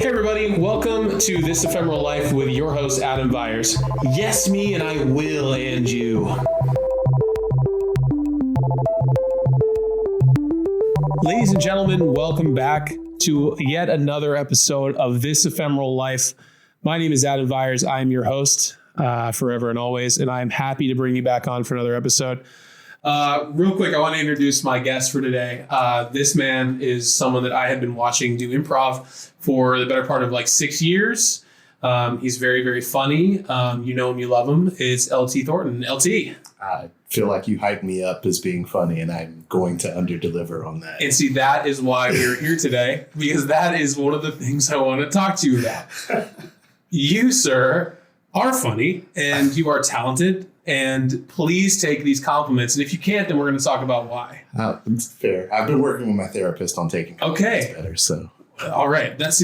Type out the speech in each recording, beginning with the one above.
Hey everybody, welcome to This Ephemeral Life with your host Adam Byers. Yes, me and I will and you. Ladies and gentlemen, welcome back to yet another episode of This Ephemeral Life. My name is Adam Byers. I am your host forever and always, and I'm happy to bring you back on for another episode. Real quick, I want to introduce my guest for today. This man is someone that I have been watching do improv for the better part of like 6 years. He's very, very funny. You know him, you love him. It's LT Thornton. LT. I feel like you hyped me up as being funny, and I'm going to underdeliver on that. And see, that is why we're here today, because that is one of the things I want to talk to you about. You, sir, are funny, and you are talented. And please take these compliments. And if you can't, then we're going to talk about why. It's fair. I've been working with my therapist on taking compliments better. So, all right. That's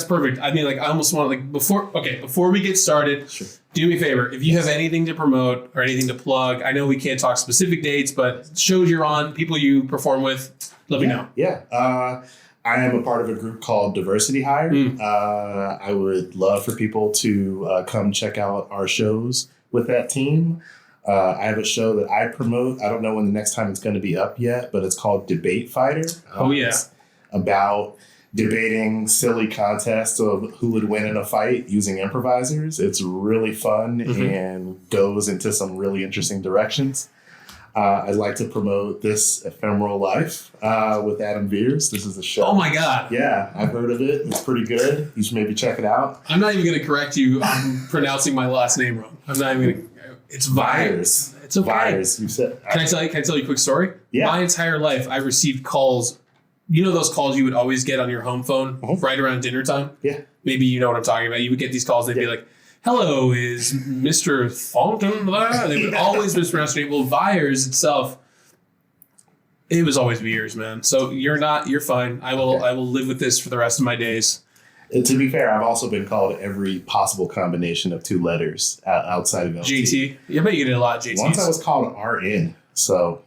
perfect. I mean, like, I almost want before we get started, sure. Do me a favor. If you have anything to promote or anything to plug, I know we can't talk specific dates, but shows you're on, people you perform with, let me know. Yeah. I am a part of a group called Diversity Hire. I would love for people to come check out our shows with that team. I have a show that I promote. I don't know when the next time it's going to be up yet, but it's called Debate Fighter. It's about debating silly contests of who would win in a fight using improvisers. It's really fun and goes into some really interesting directions. I'd like to promote This Ephemeral Life with Adam Byers. This is a show. Oh my God. Yeah, I've heard of it. It's pretty good. You should maybe check it out. I'm not even going to correct you on pronouncing my last name wrong. I'm not even going to. It's Byers. It's okay. Byers. You said. Can I tell you a quick story? Yeah. My entire life, I received calls. You know those calls you would always get on your home phone right around dinner time? Yeah. Maybe you know what I'm talking about. You would get these calls. They'd be like, hello, is Mr. Thornton? They would always mispronounce your name. Well, Byers itself, it was always Byers, man. So you're fine. I will live with this for the rest of my days. And to be fair, I've also been called every possible combination of two letters outside of LT. JT. I bet you did a lot of JTs. Once I was called RN. So,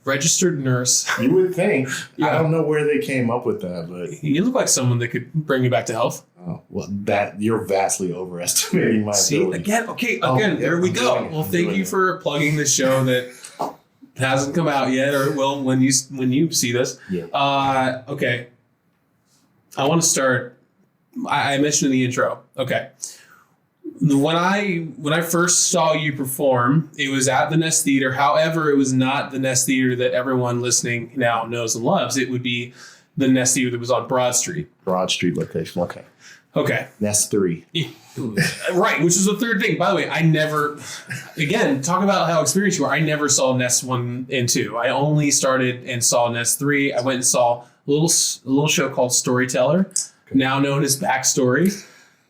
registered nurse. You would think. Yeah. I don't know where they came up with that, but you look like someone that could bring you back to health. Oh, well, that you're vastly overestimating my ability. Again, there we go. Well, thank you for plugging the show that hasn't come out yet, or will when you see this. Yeah. Okay. I want to start. I mentioned in the intro. Okay. When I first saw you perform, it was at the Nest Theater. However, it was not the Nest Theater that everyone listening now knows and loves. It would be the Nest Theater that was on Broad Street. Broad Street location. Okay. Nest 3. Right, which is the third thing. By the way, I never, again, talk about how experienced you are. I never saw Nest 1 and 2. I only started and saw Nest 3. I went and saw a little show called Storyteller, now known as Backstory.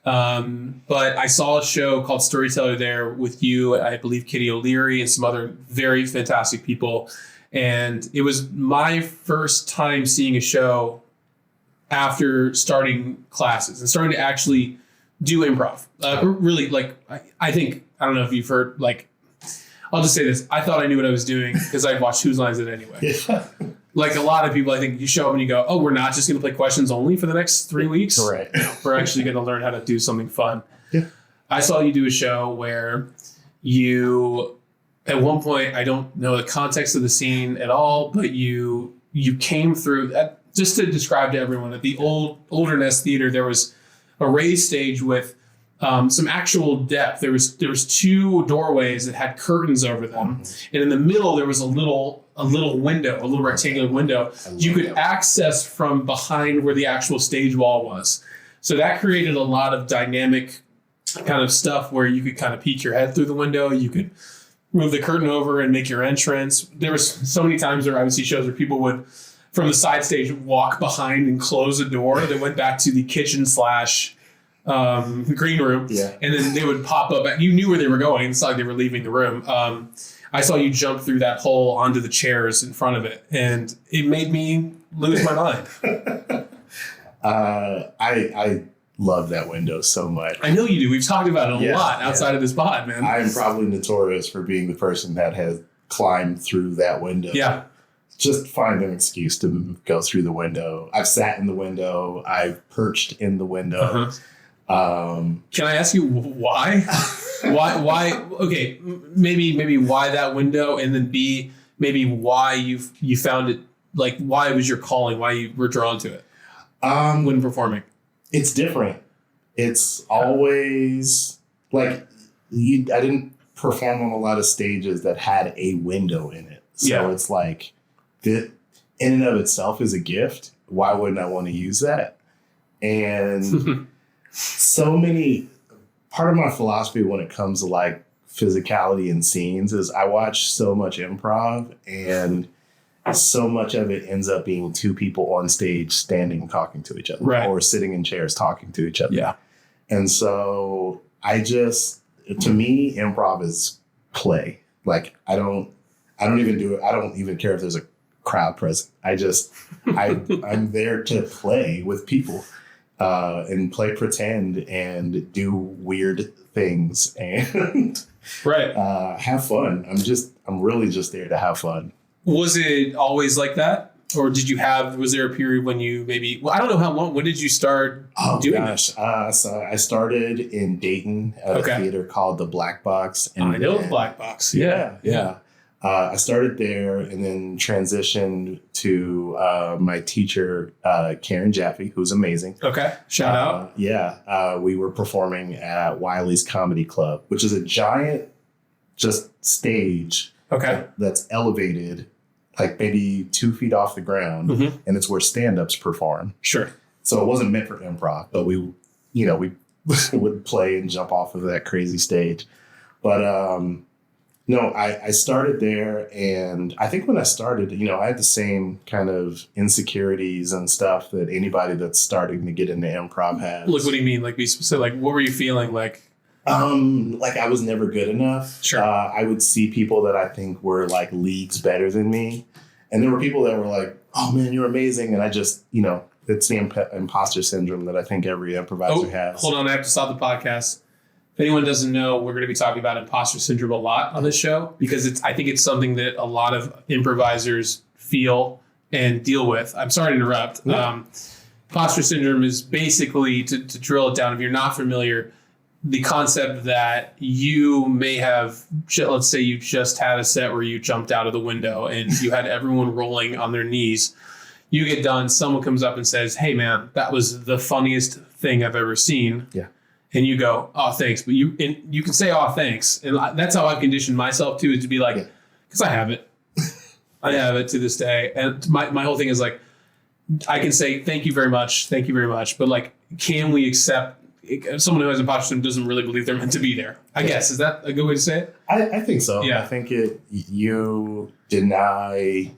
But I saw a show called Storyteller there with you, I believe Kitty O'Leary and some other very fantastic people. And it was my first time seeing a show after starting classes and starting to actually do improv. Really, I think, I don't know if you've heard, I'll just say this. I thought I knew what I was doing because I'd watched Whose Line Is It Anyway? Yeah. Like a lot of people, I think you show up and you go, oh, we're not just going to play questions only for the next 3 weeks. Right. We're actually going to learn how to do something fun. Yeah. I saw you do a show where you, at one point, I don't know the context of the scene at all, but you came through, just to describe to everyone, at the older Nest Theater, there was a raised stage with some actual depth. There was 2 doorways that had curtains over them. And in the middle, there was a little window, a little rectangular window you could access from behind where the actual stage wall was. So that created a lot of dynamic kind of stuff where you could kind of peek your head through the window. You could move the curtain over and make your entrance. There was so many times where I would see shows where people would, from the side stage, walk behind and close a door that went back to the kitchen / green room. Yeah. And then they would pop up. You knew where they were going. It's not like they were leaving the room. I saw you jump through that hole onto the chairs in front of it, and it made me lose my mind. I love that window so much. I know you do. We've talked about it a lot outside of this pod, man. I am probably notorious for being the person that has climbed through that window. Yeah. just find an excuse to go through the window. I've sat in the window. I've perched in the window. Can I ask you why? why? Okay, maybe why that window, and then B, maybe why you found it. Like, why was your calling? Why you were drawn to it when performing? It's different. It's always like I didn't perform on a lot of stages that had a window in it. So it's like, that in and of itself is a gift. Why wouldn't I want to use that? And part of my philosophy when it comes to like physicality and scenes is I watch so much improv, and so much of it ends up being two people on stage standing talking to each other, or sitting in chairs talking to each other. Yeah. And so to me, improv is play. Like I don't even do it. I don't even care if there's a crowd present. I'm there to play with people and play pretend and do weird things and have fun. I'm really just there to have fun. Was it always like that? Or was there a period when you maybe, I don't know how long, when did you start doing this? So I started in Dayton at a theater called the Black Box. And I know the Black Box. Yeah. I started there and then transitioned to my teacher, Karen Jaffe, who's amazing. Okay. Shout out. We were performing at Wiley's Comedy Club, which is a giant just stage that's elevated like maybe 2 feet off the ground, and it's where stand-ups perform. Sure. So it wasn't meant for improv, but we would play and jump off of that crazy stage. But I started there, and I think when I started, I had the same kind of insecurities and stuff that anybody that's starting to get into improv has. Look, what do you mean? Like, be specific. Like, what were you feeling like? Like I was never good enough. Sure. I would see people that I think were like leagues better than me. And there were people that were like, oh man, you're amazing. And I just, it's the imposter syndrome that I think every improviser has. Hold on. I have to stop the podcast. If anyone doesn't know, we're going to be talking about imposter syndrome a lot on this show, because I think it's something that a lot of improvisers feel and deal with. I'm sorry to interrupt. No. Imposter syndrome is basically, to drill it down, if you're not familiar, the concept that you may have, let's say you just had a set where you jumped out of the window and you had everyone rolling on their knees. You get done, someone comes up and says, hey man, that was the funniest thing I've ever seen. Yeah. And you go, oh, thanks. But you can say, oh, thanks. And that's how I've conditioned myself too, is to be like, because I have it. I have it to this day. And my whole thing is like, I can say, thank you very much. But like, can we accept someone who has imposter syndrome doesn't really believe they're meant to be there? I guess. Is that a good way to say it? I think so. Yeah. I think you deny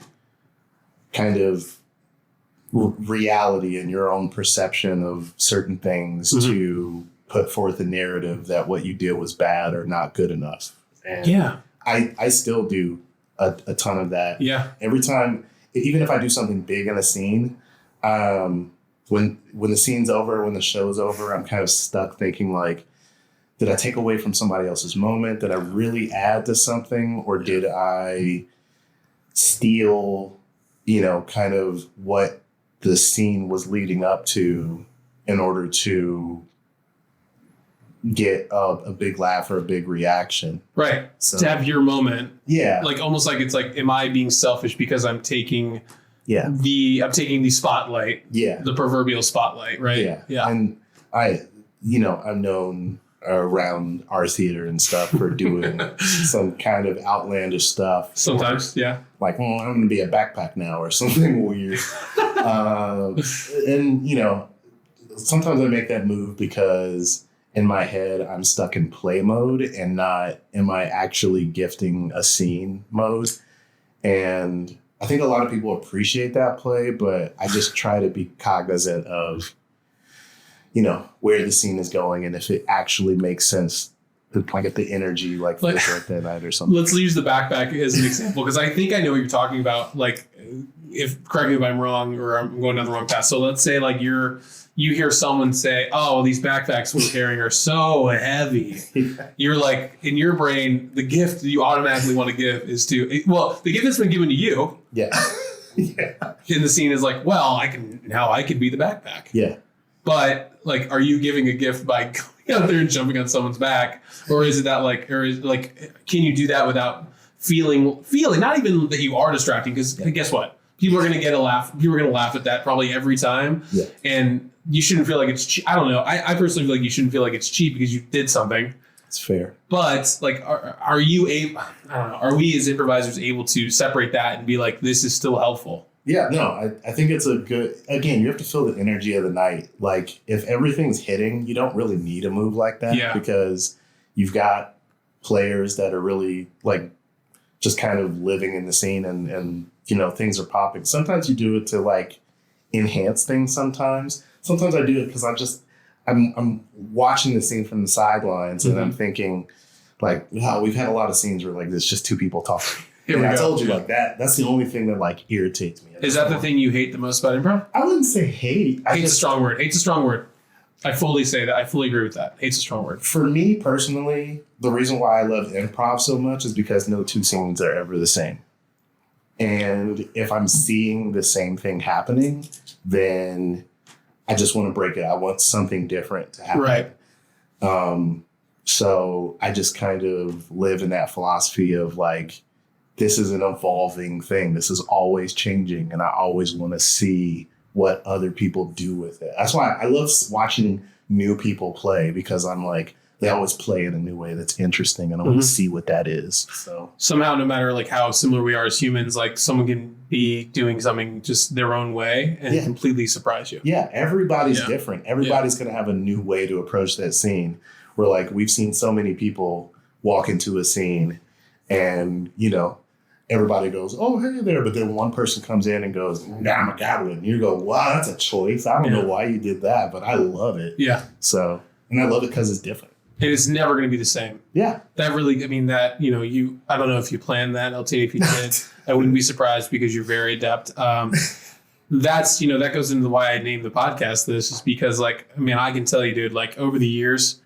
kind of reality and your own perception of certain things to put forth a narrative that what you did was bad or not good enough. And I still do a ton of that. Yeah. Every time, even if I do something big in a scene, when the scene's over, when the show's over, I'm kind of stuck thinking like, did I take away from somebody else's moment? Did I really add to something? Or did I steal, kind of what the scene was leading up to in order to get a big laugh or a big reaction? Right. So, to have your moment. Yeah. Like almost like it's like, am I being selfish because I'm taking the spotlight, the proverbial spotlight, right? Yeah. And I'm known around our theater and stuff for doing some kind of outlandish stuff. Sometimes, like, I'm going to be a backpack now or something weird. And sometimes I make that move because in my head, I'm stuck in play mode and not, am I actually gifting a scene mode? And I think a lot of people appreciate that play, but I just try to be cognizant of, where the scene is going and if it actually makes sense, like if the energy like fits like that night or something. Let's use the backpack as an example, because I think I know what you're talking about. Like, correct me if I'm wrong or I'm going down the wrong path. So let's say like you're you hear someone say, "Oh, these backpacks we're carrying are so heavy." You're like, in your brain, the gift you automatically want to give is the gift that's been given to you. Yeah. Yeah. In the scene is like, well, I can be the backpack. Yeah. But like, are you giving a gift by going out there and jumping on someone's back, or is it that can you do that without feeling not even that you are distracting? Because guess what? People are going to get a laugh. People are going to laugh at that probably every time. Yeah. And you shouldn't feel like it's cheap. I don't know. I personally feel like you shouldn't feel like it's cheap because you did something. It's fair. But like, are you able? I don't know. Are we as improvisers able to separate that and be like, this is still helpful? Yeah, no, I think it's a good, again, you have to feel the energy of the night. Like if everything's hitting, you don't really need a move like that because you've got players that are really like just kind of living in the scene and things are popping. Sometimes you do it to like enhance things sometimes. Sometimes I do it because I'm watching the scene from the sidelines and I'm thinking like, wow, we've had a lot of scenes where like there's just two people talking. I told you like that. That's the only thing that like irritates me. Is that the thing you hate the most about improv? I wouldn't say hate. Hate's a strong word. Hate's a strong word. I fully say that. I fully agree with that. Hate's a strong word. For me personally, the reason why I love improv so much is because no two scenes are ever the same. And if I'm seeing the same thing happening, then I just want to break it. I want something different to happen. Right. So I just kind of live in that philosophy of like, this is an evolving thing. This is always changing. And I always want to see what other people do with it. That's why I love watching new people play because I'm like, they always play in a new way that's interesting. And I want to see what that is. So somehow, no matter like how similar we are as humans, like someone can be doing something just their own way and completely surprise you. Yeah. Everybody's different. Everybody's going to have a new way to approach that scene. Where like, we've seen so many people walk into a scene and, everybody goes, oh, hey there. But then one person comes in and goes, nah, I'm a goblin. You go, wow, that's a choice. I don't know why you did that, but I love it. Yeah. So, and I love it because it's different. And it's never going to be the same. Yeah. That really, I mean, that, I don't know if you planned that, LT. If you did, I wouldn't be surprised because you're very adept. That's, that goes into why I named the podcast this is because like, I mean, I can tell you, dude, like over the years,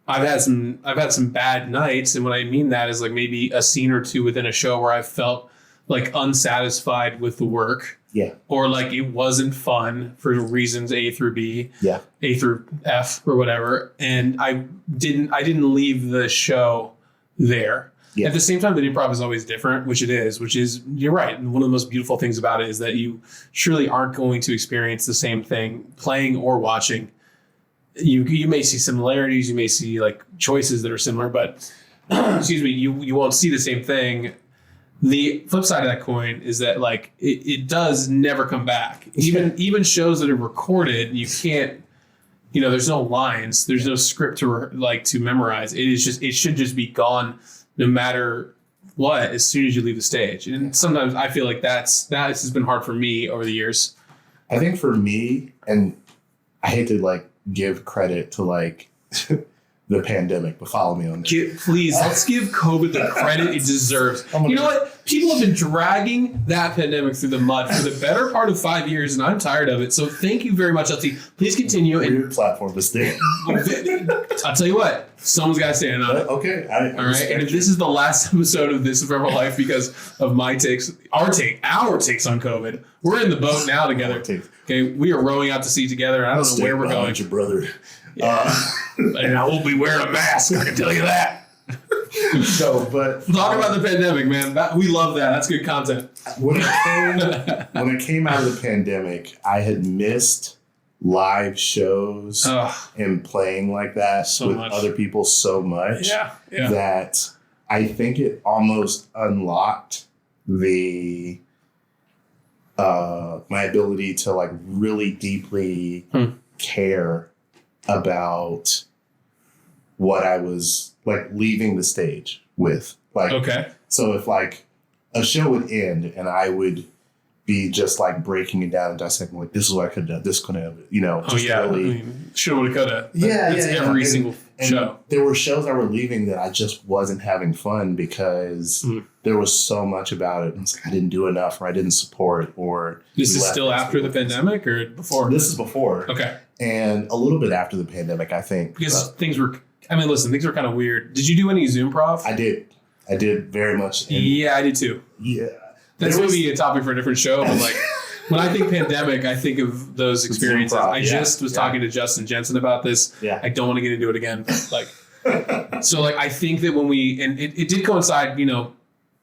I've had some bad nights. And what I mean that is like maybe a scene or two within a show where I felt like unsatisfied with the work. Yeah. Or like it wasn't fun for reasons A through B. Yeah. A through F or whatever. And I didn't leave the show there. Yeah. At the same time that improv is always different, which is, you're right. And one of the most beautiful things about it is that you surely aren't going to experience the same thing playing or watching. You may see similarities, you may see like choices that are similar, but excuse me, you won't see the same thing. The flip side of that coin is that like it does never come back. Even shows that are recorded, you can't, there's no lines, there's no script to memorize. It should just be gone no matter what as soon as you leave the stage. And sometimes I feel like that has been hard for me over the years. I think for me, and I hate to like give credit to like the pandemic, but follow me on this. Please, let's give COVID the credit it deserves. You know what? People have been dragging that pandemic through the mud for the better part of 5 years, and I'm tired of it. So thank you very much, LT. Please continue. Weird platform to stay. I'll tell you what, someone's got to stand on it. Okay. All right. And if this is the last episode of This Forever Life because of my takes, our takes on COVID, we're in the boat now together. Okay. We are rowing out to sea together. I don't know where we're going. Your brother. Yeah. And I won't be wearing a mask. I can tell you that. So, but talk about the pandemic, man. We love that. That's good content. When I came out of the pandemic, I had missed live shows and playing like that with other people so much that I think it almost unlocked the my ability to like really deeply care about what I was like leaving the stage with. Like, okay. So if like a show would end and I would be just like breaking it down and dissecting, like, this is what I could have done, this could have, really, I mean, should have, could have. Yeah, every single. show. There were shows I were leaving that I just wasn't having fun because there was so much about it. And it's like I didn't do enough, or I didn't support, or this is still after the pandemic or before? This is before. Okay. And a little bit after the pandemic, I think. Because things were kind of weird. Did you do any Zoom improv? I did very much. Yeah, I did too. Yeah. That's maybe a topic for a different show, but like when I think pandemic, I think of those experiences. I just was talking to Justin Jensen about this. Yeah. I don't want to get into it again. Like, so like I think that when it did coincide,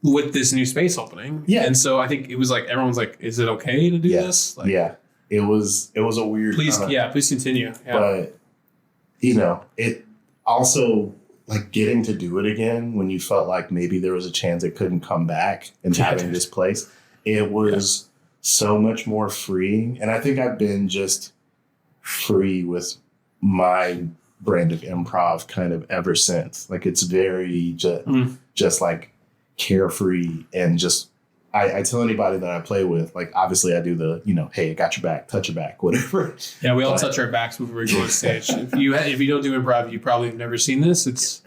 with this new space opening. Yeah. And so I think it was like everyone's like, is it okay to do this? Like, yeah. It was a weird. Please continue. Yeah. But it also like getting to do it again when you felt like maybe there was a chance it couldn't come back and having this place. It was so much more freeing. And I think I've been just free with my brand of improv kind of ever since. Like it's very just like carefree and just I tell anybody that I play with, like obviously I do the, hey, I got your back, touch your back, whatever. Yeah, we all touch our backs before we go on stage. If you don't do improv, you probably have never seen this. It's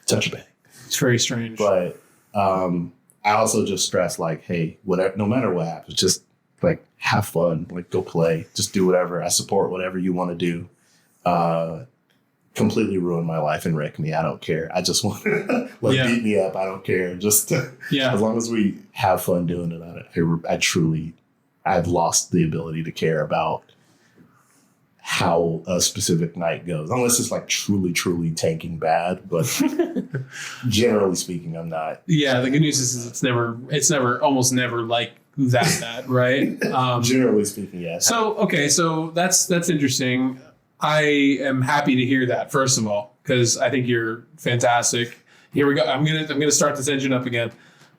touch your back. It's very strange. But I also just stress like, hey, whatever, no matter what happens, just like have fun, like go play, just do whatever. I support whatever you want to do. Completely ruin my life and wreck me. I don't care. I just want to beat me up. I don't care. Just as long as we have fun doing it. I've lost the ability to care about how a specific night goes, unless it's like truly, truly tanking bad. But generally speaking, I'm not. Yeah. The good news is it's never, almost never like that bad. Right. Generally speaking. Yes. So that's interesting. I am happy to hear that, first of all, because I think you're fantastic. Here we go. I'm gonna start this engine up again.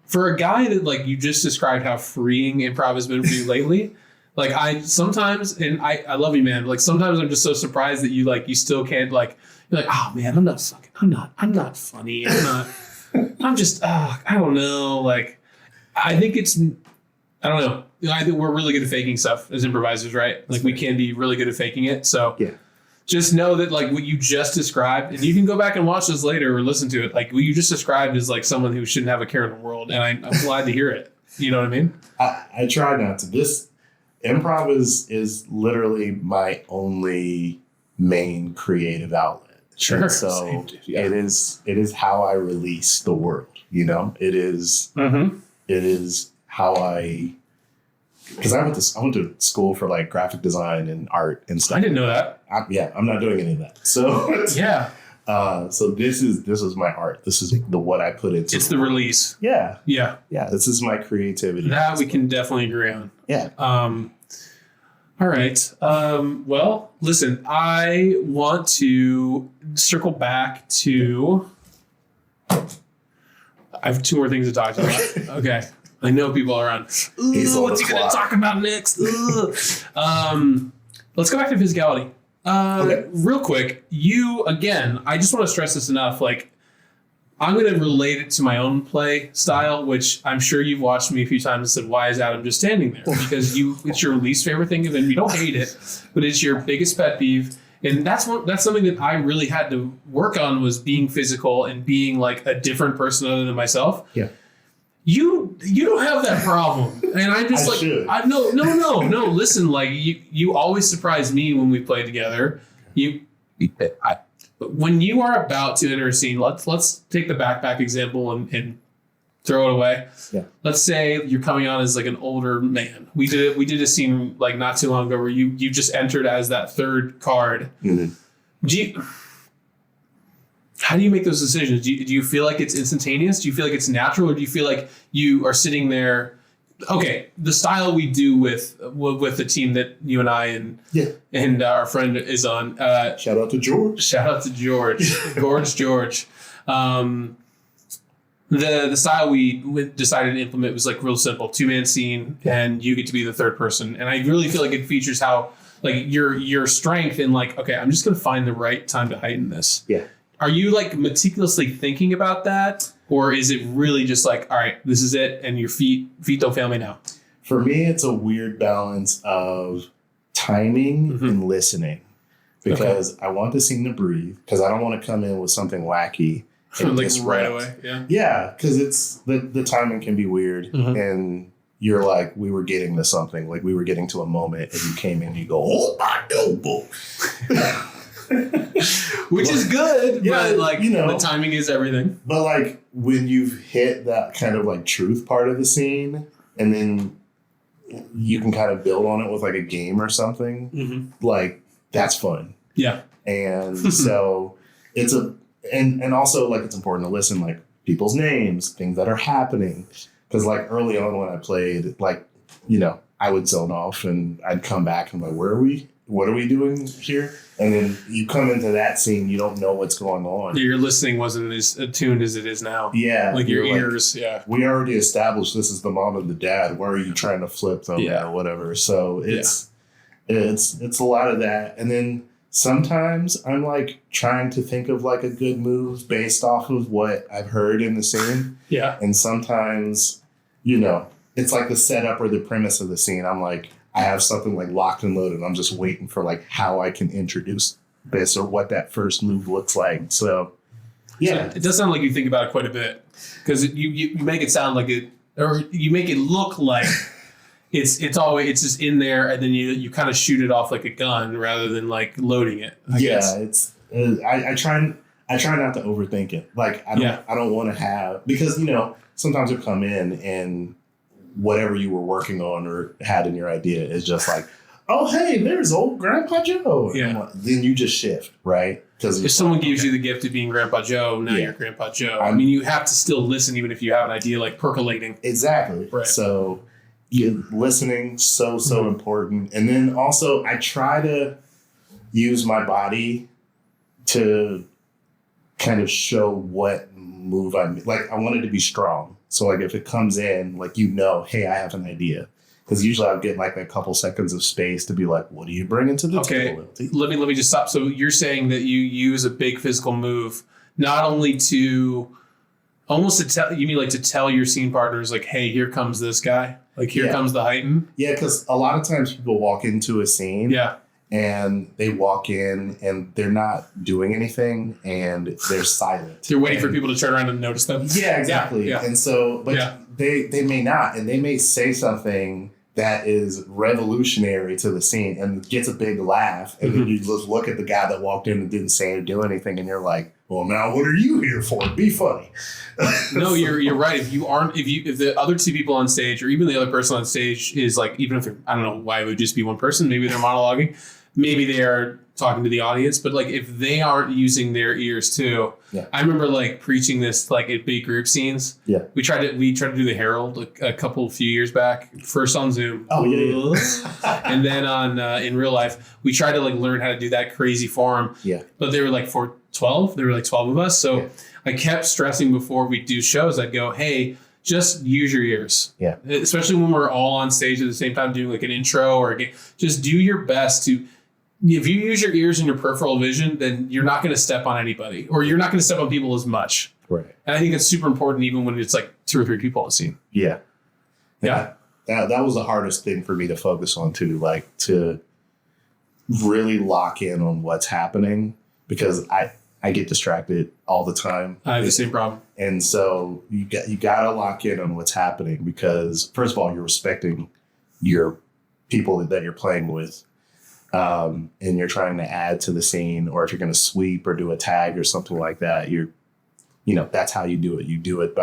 For a guy that like you just described how freeing improv has been for you lately, like I sometimes, and I love you, man. Like sometimes I'm just so surprised that you still can't you're like, oh man, I'm not funny. I'm just, I don't know. Like, I think I don't know. I think we're really good at faking stuff as improvisers, right? Like we can be really good at faking it. So yeah. Just know that like what you just described, and you can go back and watch this later or listen to it. Like what you just described is like someone who shouldn't have a care in the world. And I'm glad to hear it. You know what I mean? I try not to. This improv is literally my only main creative outlet. Sure. And so it is how I release the world. It is how because I went to school for like graphic design and art and stuff. I didn't know that. I'm not doing any of that. So yeah. So this is my art. This is what I put into. It's the release. Yeah. Yeah. Yeah. This is my creativity. That we can definitely agree on. Yeah. All right. Well, listen, I want to circle back to. I have two more things to talk about. Okay. I know people are on. What's he going to talk about next? Let's go back to physicality. Okay. Real quick, I just want to stress this enough. Like, I'm going to relate it to my own play style, which I'm sure you've watched me a few times and said, why is Adam just standing there? Because it's your least favorite thing of him. You don't hate it, but it's your biggest pet peeve. And that's something that I really had to work on, was being physical and being like a different person other than myself. Yeah. You don't have that problem. And I'm just no. Listen, like you always surprise me when we play together. When you are about to enter a scene, let's take the backpack example and throw it away. Yeah. Let's say you're coming on as like an older man. We did a scene like not too long ago where you just entered as that third card. Mm-hmm. How do you make those decisions? Do you feel like it's instantaneous? Do you feel like it's natural? Or do you feel like you are sitting there? Okay, the style we do with the team that you and I and our friend is on. Shout out to George. Gorge George. The style we decided to implement was like real simple, 2-man scene, and you get to be the third person. And I really feel like it features how like your strength in like, okay, I'm just gonna find the right time to heighten this. Yeah. Are you like meticulously thinking about that? Or is it really just like, all right, this is it, and your feet don't fail me now? For me, it's a weird balance of timing and listening. because I want the scene to breathe, because I don't want to come in with something wacky. And like right away. Yeah. Yeah, because it's the timing can be weird, and you're like, we were getting to something, like we were getting to a moment, and you came in and you go, oh my elbow. Which is good, yeah, but like, you know, the timing is everything. But like when you've hit that kind of like truth part of the scene, and then you can kind of build on it with like a game or something, like that's fun. Yeah. And so it's and also like it's important to listen, like people's names, things that are happening. Because like early on when I played, like, you know, I would zone off and I'd come back and I'm like, where are we? What are we doing here? And then you come into that scene, you don't know what's going on. Your listening wasn't as attuned as it is now. Yeah. Like your ears, yeah. We already established this is the mom and the dad. Why are you trying to flip them or whatever? So it's a lot of that. And then sometimes I'm like trying to think of like a good move based off of what I've heard in the scene. Yeah. And sometimes, you know, it's like the setup or the premise of the scene. I'm like, I have something like locked and loaded. I'm just waiting for like how I can introduce this or what that first move looks like. So, yeah. So it does sound like you think about it quite a bit, because you make it sound like it, or you make it look like it's just in there, and then you kind of shoot it off like a gun rather than like loading it. I guess. It's I try not to overthink it. Like I don't want to have, because you know sometimes you come in and whatever you were working on or had in your idea is just like, oh, hey, there's old Grandpa Joe. Yeah. Like, then you just shift, right? Because if someone gives you the gift of being Grandpa Joe, now you're Grandpa Joe. I mean, you have to still listen, even if you have an idea like percolating. Exactly. Right. So listening, so important. And then also I try to use my body to kind of show what move I'm like. I want it to be strong. So like if it comes in, like, you know, hey, I have an idea. Because usually I'll get like a couple seconds of space to be like, what are you bringing to the table? Let me just stop. So you're saying that you use a big physical move, not only to almost to tell, you mean like to tell your scene partners like, hey, here comes this guy. Like here comes the heighten. Yeah, because a lot of times people walk into a scene. Yeah. And they walk in and they're not doing anything and they're silent. They're waiting for people to turn around and notice them. Yeah, exactly. Yeah. And so, but they may not, and they may say something that is revolutionary to the scene and gets a big laugh. And then you just look at the guy that walked in and didn't say or do anything, and you're like, well, now what are you here for? Be funny. No, you're right. If the other two people on stage, or even the other person on stage is like, even if they're, I don't know why it would just be one person, maybe they're monologuing, maybe they are talking to the audience, but like if they aren't using their ears too. I remember like preaching this like at big group scenes. We tried to do the Herald a few years back, first on Zoom. And then on in real life, we tried to like learn how to do that crazy form. But they were like 12. There were like 12 of us. So I kept stressing before we do shows, I'd go, hey, just use your ears. Especially when we're all on stage at the same time doing like an intro or a game. Just do your best to, if you use your ears and your peripheral vision, then you're not going to step on anybody, or you're not going to step on people as much. Right. And I think it's super important even when it's like 2 or 3 people on the scene. Yeah. That was the hardest thing for me to focus on too, like to really lock in on what's happening, because I get distracted all the time. I have the same problem. And so you got to lock in on what's happening, because first of all, you're respecting your people that you're playing with. And you're trying to add to the scene, or if you're going to sweep or do a tag or something like that, that's how you do it. You do it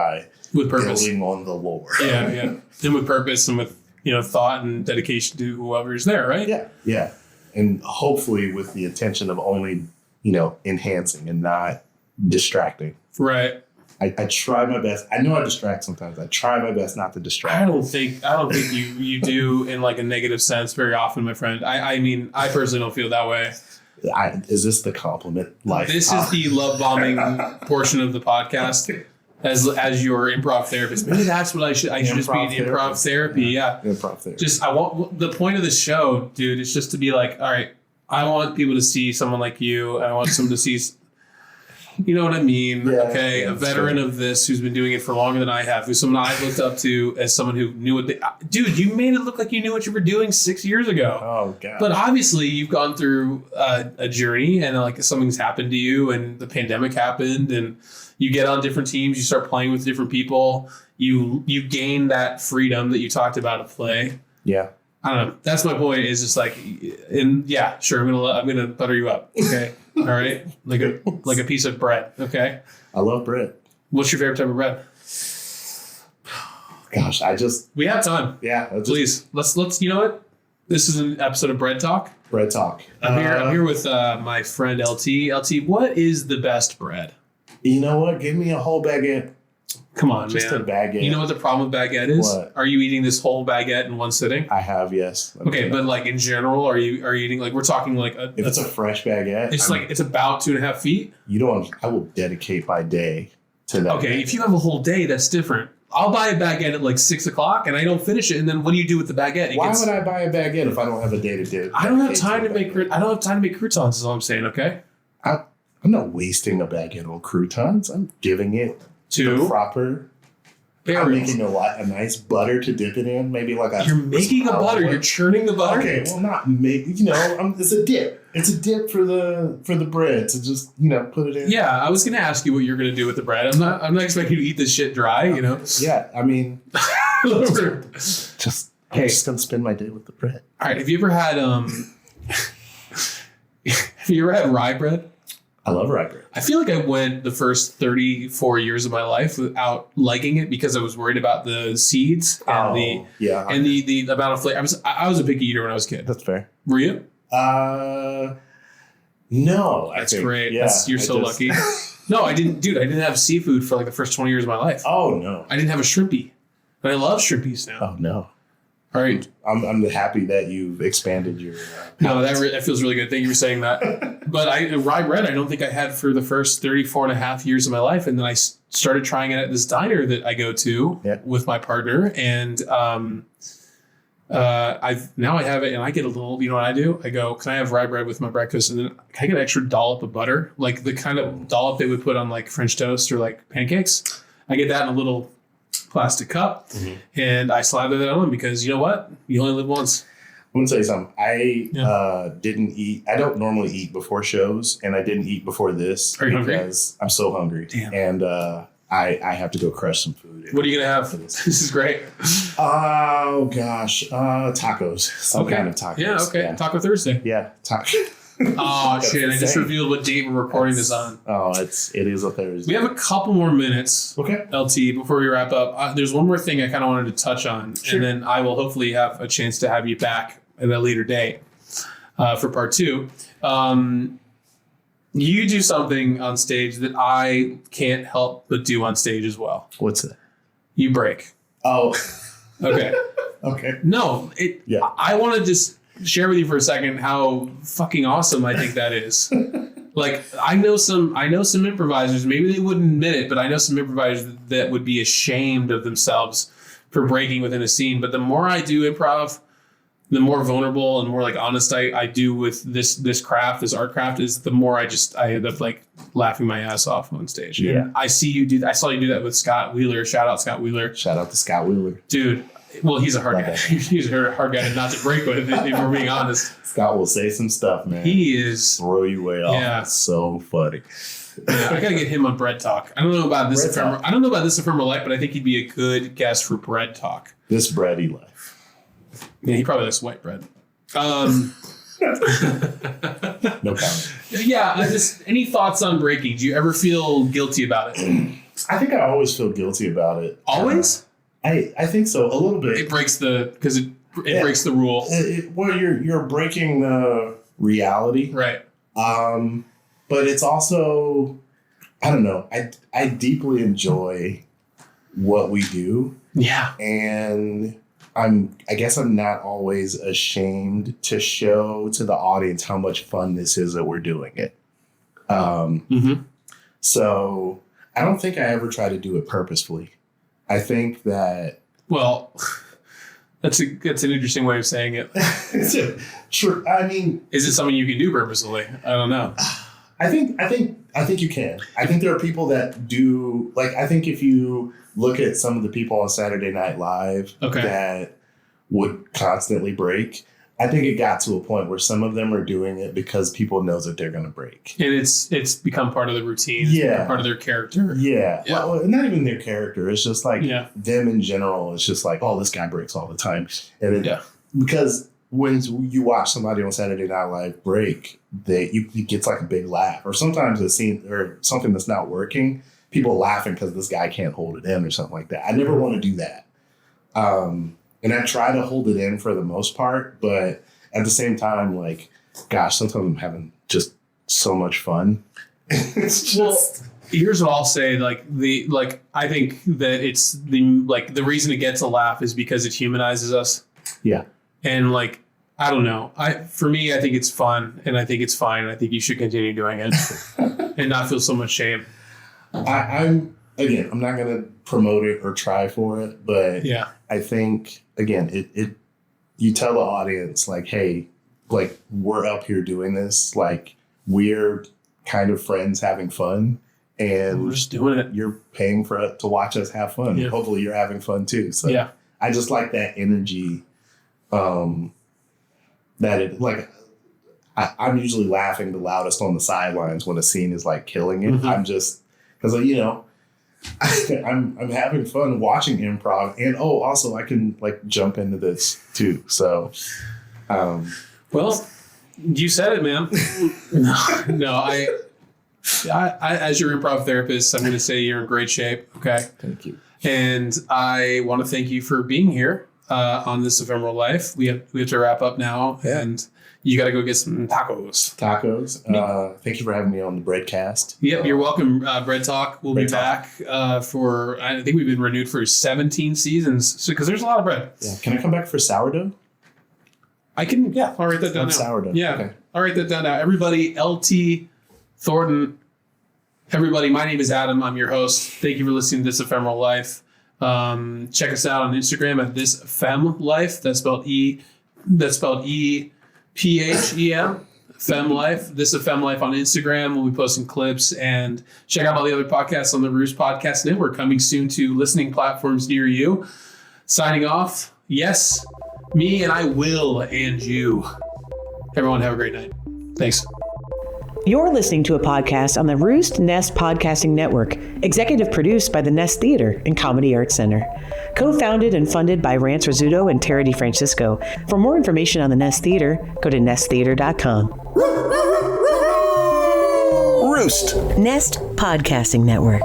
with purpose, building on the lore. And with purpose and with, thought and dedication to whoever's there, right? Yeah. And hopefully with the intention of only, enhancing and not distracting. Right. I try my best. I know I distract sometimes. I try my best not to distract. I don't think you do in like a negative sense very often, my friend. I mean, I personally don't feel that way. Is this the compliment life? This is the love bombing portion of the podcast. As your improv therapist, maybe that's what I should just be an improv therapy. Yeah. Improv therapy. Just I want the point of the show, dude, is just to be like, all right, I want people to see someone like you. And I want someone to see. You know what I mean? Yeah, Okay. yeah, A veteran of this who's been doing it for longer than I have, who's someone I've looked up to as someone who knew what dude, you made it look like you knew what you were doing 6 years ago. Oh, God. But obviously you've gone through a journey and like something's happened to you and the pandemic happened and you get on different teams, you start playing with different people, you gain that freedom that you talked about to play. Yeah. I don't know. That's my point. Is just like, and yeah, sure. I'm gonna butter you up. Okay, all right, like a piece of bread. Okay. I love bread. What's your favorite type of bread? Gosh, We have time. Yeah. Please, let's. You know what? This is an episode of Bread Talk. Bread talk. I'm here with my friend LT. LT, what is the best bread? You know what? Give me a whole baguette. Come on, Just man. a baguette. You know what the problem with baguette is? What? Are you eating this whole baguette in one sitting? I have, yes. Okay, but like in general, are you eating like we're talking like if it's a fresh baguette, it's about 2.5 feet. I will dedicate my day to that. Okay, if you have a whole day, that's different. I'll buy a baguette at like 6 o'clock and I don't finish it. And then what do you do with the baguette? Why would I buy a baguette if I don't have a day to do? I don't have time to make croutons. Is all I'm saying. Okay. I'm not wasting a baguette on croutons. I'm giving it the proper. I'm making a nice butter to dip it in. Maybe like you're making a butter. You're churning the butter. Okay, well, not make. It's a dip. It's a dip for the bread to just put it in. Yeah, I was gonna ask you what you're gonna do with the bread. I'm not expecting you to eat this shit dry. Yeah, I mean, I'm just gonna spend my day with the bread. All right. Have you ever had rye bread? I love rye bread. I feel like I went the first 34 years of my life without liking it because I was worried about the seeds and the amount of flavor. I was a picky eater when I was a kid. That's fair. Were you? No. That's great. Yeah, you're so lucky. No, I didn't, dude. I didn't have seafood for like the first 20 years of my life. Oh no. I didn't have a shrimpy, but I love shrimpies now. Oh no. All right. I'm happy that you've expanded your. No, that feels really good. Thank you for saying that. But rye bread, I don't think I had for the first 34 and a half years of my life. And then I started trying it at this diner that I go to with my partner. And I have it and I get a little, you know what I do? I go, can I have rye bread with my breakfast? And then can I get an extra dollop of butter? Like the kind of dollop they would put on like French toast or like pancakes. I get that in a little plastic cup and I slather that on because you know what? You only live once. I'm going to tell you something. I didn't eat. I don't normally eat before shows and I didn't eat before this because I'm so hungry. Damn. And I have to go crush some food. What are you going to have? This is great. Oh gosh. Tacos. Some kind of tacos. Yeah. Okay. Yeah. Taco Thursday. Yeah. Oh shit! I just revealed what date we're recording this on. Oh, it is a Thursday. We have a couple more minutes, okay, LT, before we wrap up. There's one more thing I kind of wanted to touch on, and then I will hopefully have a chance to have you back at a later date for part 2. You do something on stage that I can't help but do on stage as well. What's that? You break. Oh, okay. Okay. No, I want to just share with you for a second how fucking awesome I think that is. Like I know some improvisers, maybe they wouldn't admit it, but I know some improvisers that would be ashamed of themselves for breaking within a scene. But the more I do improv, the more vulnerable and more like honest I do with this craft, this art craft, is the more I end up like laughing my ass off on stage. Yeah. And I saw you do that with Scott Wheeler. Shout out Scott Wheeler. Shout out to Scott Wheeler. Dude. Well, he's a hard guy. He's a hard guy not to break with, if we're being honest. Scott will say some stuff, man. He is. Throw you way off. Yeah. It's so funny. Yeah, I gotta get him on Bread Talk. I don't know about this ephemeral life, but I think he'd be a good guest for Bread Talk. This bready life. Yeah, he probably likes white bread. No comment. Yeah, any thoughts on breaking? Do you ever feel guilty about it? I think I always feel guilty about it. Always? I think so, a little bit. It breaks it breaks the rule. Well, you're breaking the reality, right? But it's also, I don't know. I deeply enjoy what we do. Yeah, and I guess I'm not always ashamed to show to the audience how much fun this is that we're doing it. So I don't think I ever try to do it purposefully. I think that... Well, that's an interesting way of saying it. True. I mean... Is it something you can do purposefully? I don't know. I think you can. I think there are people that do, like, I think if you look at some of the people on Saturday Night Live that would constantly break, I think it got to a point where some of them are doing it because people know that they're going to break. And it's become part of the routine. It's become part of their character. Yeah. Well, not even their character. It's just like them in general. It's just like, oh, this guy breaks all the time. And then, because when you watch somebody on Saturday Night Live break, it gets like a big laugh. Or sometimes a scene or something that's not working, people laughing because this guy can't hold it in or something like that. I never want to do that. And I try to hold it in for the most part, but at the same time, like, gosh, sometimes I'm having just so much fun. It's just... Well, here's what I'll say. I think that it's the reason it gets a laugh is because it humanizes us. Yeah. And I don't know. For me, I think it's fun and I think it's fine. I think you should continue doing it and not feel so much shame. I'm not going to promote it or try for it, but I think, again, you tell the audience, like, hey, like, we're up here doing this, like, we're kind of friends having fun, and we're just doing it. You're paying to watch us have fun. Yeah. Hopefully you're having fun too. So I just like that energy, I'm usually laughing the loudest on the sidelines when a scene is like killing it. Mm-hmm. I'm just, because, I'm having fun watching improv, and also I can like jump into this too. So, well, you said it, man. No, I as your improv therapist, I'm going to say you're in great shape. Okay, thank you. And I want to thank you for being here on This Ephemeral Life. We have to wrap up now, and you got to go get some tacos. Thank you for having me on the Breadcast. Yep, you're welcome. Bread Talk. We'll be back for, I think we've been renewed for 17 seasons, because there's a lot of bread. Yeah. Can I come back for sourdough? I can, I'll write that down now. Sourdough. Yeah, okay. I'll write that down now. Everybody, LT Thornton. Everybody, my name is Adam. I'm your host. Thank you for listening to This Ephemeral Life. Check us out on Instagram at This Fem Life. That's spelled EPHEM, Fem Life. This is Fem Life on Instagram. We'll be posting clips, and check out all the other podcasts on the Roost Podcast Network, coming soon to listening platforms near you. Signing off. Yes, me and I will, and you. Everyone have a great night. Thanks. You're listening to a podcast on the Roost Nest Podcasting Network, executive produced by the Nest Theater and Comedy Arts Center. Co-founded and funded by Rance Rizzuto and Tara DiFrancisco. For more information on the Nest Theater, go to nesttheater.com. Roost Nest Podcasting Network.